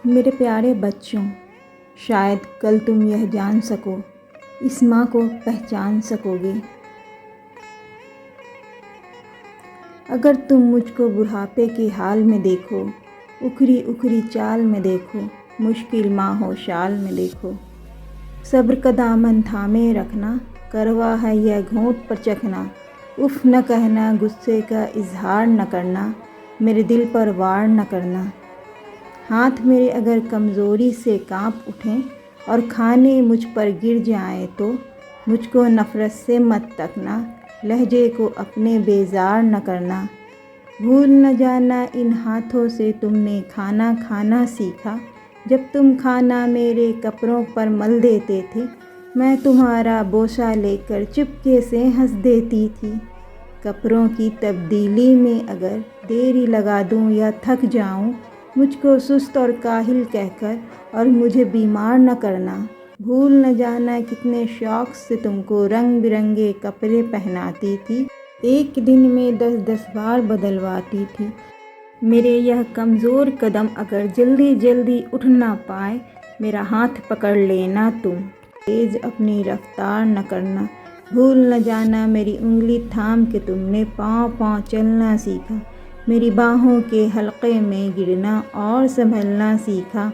میرے پیارے بچوں، شاید کل تم یہ جان سکو، اس ماں کو پہچان سکو گے۔ اگر تم مجھ کو بڑھاپے کے حال میں دیکھو، اکھری اکھری چال میں دیکھو، مشکل ماہو شال میں دیکھو۔ صبر کا دامن تھامے رکھنا، کروا ہے یہ گھونٹ پر چکھنا۔ اف نہ کہنا، غصے کا اظہار نہ کرنا، میرے دل پر وار نہ کرنا۔ ہاتھ میرے اگر کمزوری سے کانپ اٹھیں اور کھانے مجھ پر گر جائیں تو مجھ کو نفرت سے مت تکنا، لہجے کو اپنے بیزار نہ کرنا۔ بھول نہ جانا ان ہاتھوں سے تم نے کھانا کھانا سیکھا، جب تم کھانا میرے کپڑوں پر مل دیتے تھے، میں تمہارا بوسہ لے کر چپکے سے ہنس دیتی تھی۔ کپڑوں کی تبدیلی میں اگر دیری لگا دوں یا تھک جاؤں، مجھ کو سست اور کاہل کہہ کر اور مجھے بیمار نہ کرنا۔ بھول نہ جانا کتنے شوق سے تم کو رنگ برنگے کپڑے پہناتی تھی، ایک دن میں 10 بار بدلواتی تھی۔ میرے یہ کمزور قدم اگر جلدی جلدی اٹھ نہ پائے، میرا ہاتھ پکڑ لینا تم، تیز اپنی رفتار نہ کرنا۔ بھول نہ جانا میری انگلی تھام کے تم نے پاؤں پاؤں چلنا سیکھا، میری باہوں کے حلقے میں گرنا اور سنبھلنا سیکھا۔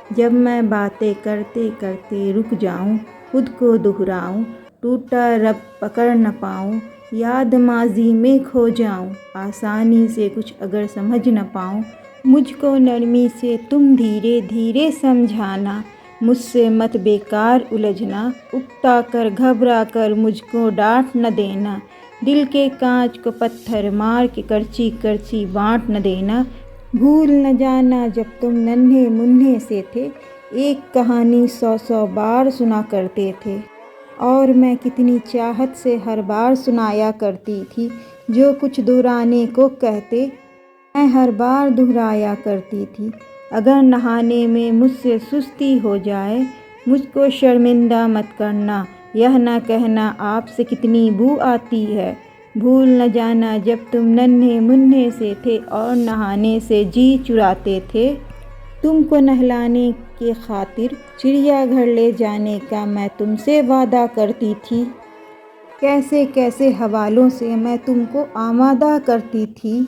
جب میں باتیں کرتے کرتے رک جاؤں، خود کو دہراؤں، ٹوٹا رب پکڑ نہ پاؤں، یاد ماضی میں کھو جاؤں، آسانی سے کچھ اگر سمجھ نہ پاؤں، مجھ کو نرمی سے تم دھیرے دھیرے سمجھانا۔ مجھ سے مت بیکار الجھنا، اکتا کر گھبرا کر مجھ کو ڈانٹ نہ دینا، دل کے کانچ کو پتھر مار کے کرچی کرچی بانٹ نہ دینا۔ بھول نہ جانا جب تم ننھے منھے سے تھے، ایک کہانی 100 بار سنا کرتے تھے، اور میں کتنی چاہت سے ہر بار سنایا کرتی تھی۔ جو کچھ دہرانے کو کہتے، میں ہر بار دہرایا کرتی تھی۔ اگر نہانے میں مجھ سے سستی ہو جائے، مجھ کو شرمندہ مت کرنا، یہ نہ کہنا آپ سے کتنی بو آتی ہے۔ بھول نہ جانا جب تم ننھے منھے سے تھے اور نہانے سے جی چراتے تھے، تم کو نہلانے کے خاطر چڑیا گھر لے جانے کا میں تم سے وعدہ کرتی تھی۔ کیسے کیسے حوالوں سے میں تم کو آمادہ کرتی تھی۔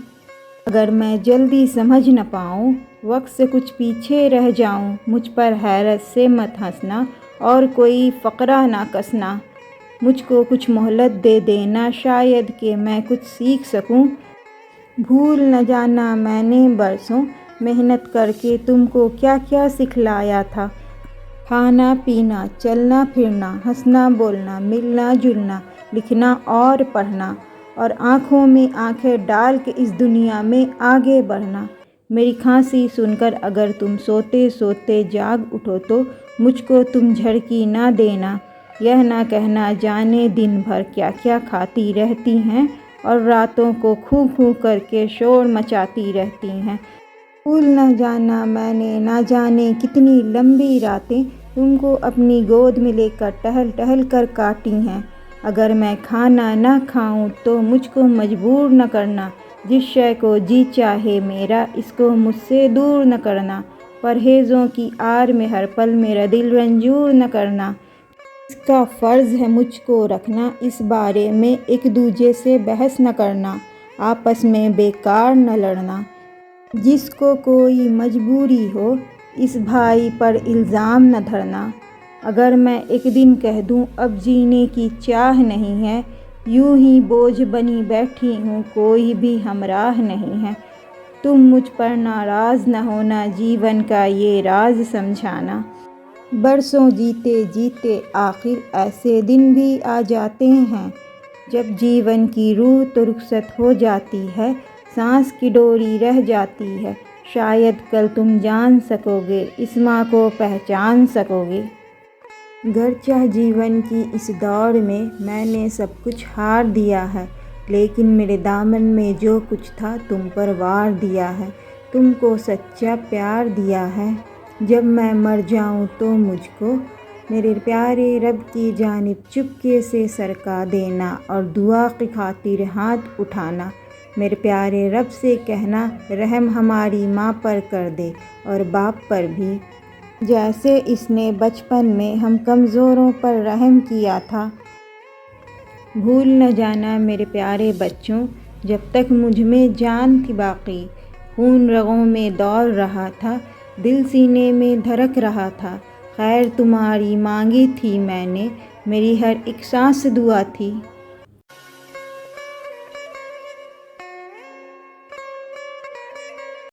اگر میں جلدی سمجھ نہ پاؤں، وقت سے کچھ پیچھے رہ جاؤں، مجھ پر حیرت سے مت ہنسنا اور کوئی فقرہ نہ کسنا۔ مجھ کو کچھ مہلت دے دینا، شاید کہ میں کچھ سیکھ سکوں۔ بھول نہ جانا میں نے برسوں محنت کر کے تم کو کیا کیا سکھلایا تھا۔ کھانا پینا، چلنا پھرنا، ہنسنا بولنا، ملنا جلنا، لکھنا اور پڑھنا، اور آنکھوں میں آنکھیں ڈال کے اس دنیا میں آگے بڑھنا۔ میری کھانسی سن کر اگر تم سوتے سوتے جاگ اٹھو تو مجھ کو تم جھڑکی نہ دینا، یہ نہ کہنا جانے دن بھر کیا کیا کھاتی رہتی ہیں اور راتوں کو کھو کھو کر کے شور مچاتی رہتی ہیں۔ بھول نہ جانا میں نے نہ جانے کتنی لمبی راتیں تم کو اپنی گود میں لے کر ٹہل ٹہل کر کاٹی ہیں۔ اگر میں کھانا نہ کھاؤں تو مجھ کو مجبور نہ کرنا، جس شے کو جی چاہے میرا اس کو مجھ سے دور نہ کرنا، پرہیزوں کی آڑ میں ہر پل میرا دل رنجور نہ کرنا۔ اس کا فرض ہے مجھ کو رکھنا، اس بارے میں ایک دوجے سے بحث نہ کرنا، آپس میں بیکار نہ لڑنا۔ جس کو کوئی مجبوری ہو، اس بھائی پر الزام نہ دھرنا۔ اگر میں ایک دن کہہ دوں اب جینے کی چاہ نہیں ہے، یوں ہی بوجھ بنی بیٹھی ہوں، کوئی بھی ہمراہ نہیں ہے، تم مجھ پر ناراض نہ ہونا، جیون کا یہ راز سمجھانا۔ برسوں جیتے جیتے آخر ایسے دن بھی آ جاتے ہیں، جب جیون کی روح تو رخصت ہو جاتی ہے، سانس کی ڈوری رہ جاتی ہے، شاید کل تم جان سکو گے، اس ماں کو پہچان سکو گے۔ گرچہ جیون کی اس دوڑ میں نے سب کچھ ہار دیا ہے، لیکن میرے دامن میں جو کچھ تھا تم پر وار دیا ہے، تم کو سچا پیار دیا ہے۔ جب میں مر جاؤں تو مجھ کو میرے پیارے رب کی جانب چپکے سے سرکا دینا اور دعا کی خاطر ہاتھ اٹھانا۔ میرے پیارے رب سے کہنا رحم ہماری ماں پر کر دے اور باپ پر بھی، جیسے اس نے بچپن میں ہم کمزوروں پر رحم کیا تھا۔ بھول نہ جانا میرے پیارے بچوں، جب تک مجھ میں جان تھی باقی، خون رگوں میں دوڑ رہا تھا، دل سینے میں دھڑک رہا تھا، خیر تمہاری مانگی تھی میں نے، میری ہر ایک سانس دعا تھی۔